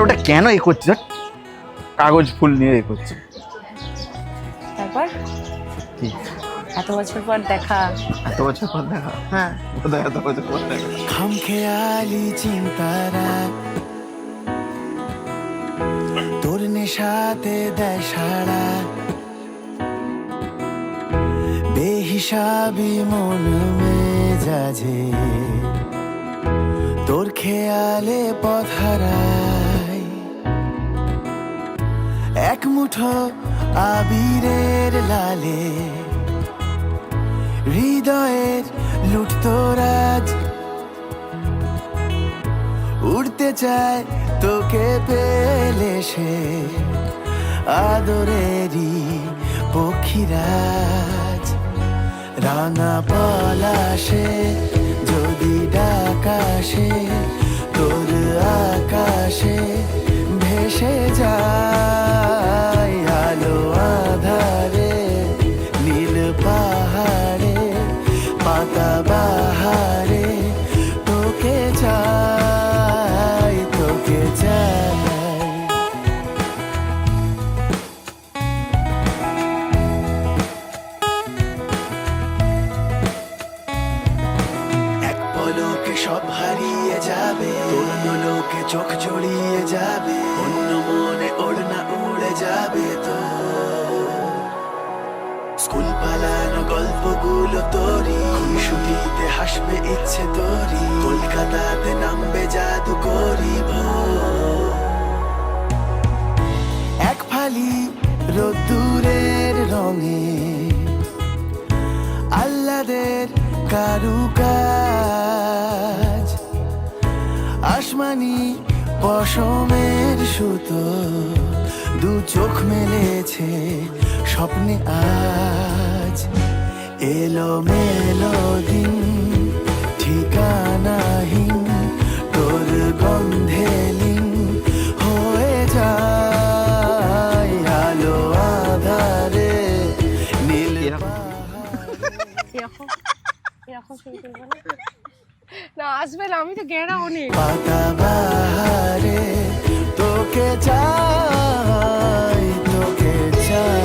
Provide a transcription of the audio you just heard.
ওটা কেন এ করছে? কাগজ ফুল নিয়ে এ করছে। তারপর কি এত বছর পর দেখা? এত বছর পর দেখা? হ্যাঁ, বোধহয় এত বছর পর দেখা। খামখেয়ালি চিন্তারা তোর নেশাতে দেয় সাড়া, বেহিসাবি মন মেজাজে তোর খেয়ালে পথ হারায়। এক মুঠো আবিরের লালে হৃদয়ের লুটতরাজ, উড়তে চায় তোকে পেলে সে আদরেরই পক্ষীরাজ। রাঙা পলাশে যদি ডাকাশে তোর আকাশে ভেসে যায়, আলো আধারে নীল পাহাড়ে পাতা বাহারে তোকে চাই, তোকে চাই। এক পলকে সব হারিয়ে যাবে, অন্য লোকে চোখ জড়িয়ে যাবে, অন্য মনে ওড়না উড়ে যাবে তো। স্কুল পালানো গল্পগুলো তোরই, খুনসুটিতে হাসবে ইচ্ছে তোরই, কলকাতাতে নামবে জাদু করি ভোর। এক ফালি রোদ্দুরের রঙে আহ্লাদের কারুকাজ, আসমানি পশমের সুতো দু চোখ মেলেছে স্বপ্নে আজ। এলো মেলো দিন ঠিকানাহীন তোর গন্ধে লীন হয়ে যায়, আলো আধারে নীল এরকম এরকম শুরু করবো না? না আসবে না, আমি তো গেঁড়া অনেক। পাতা বাহারে তোকে চাই, তোকে চাই।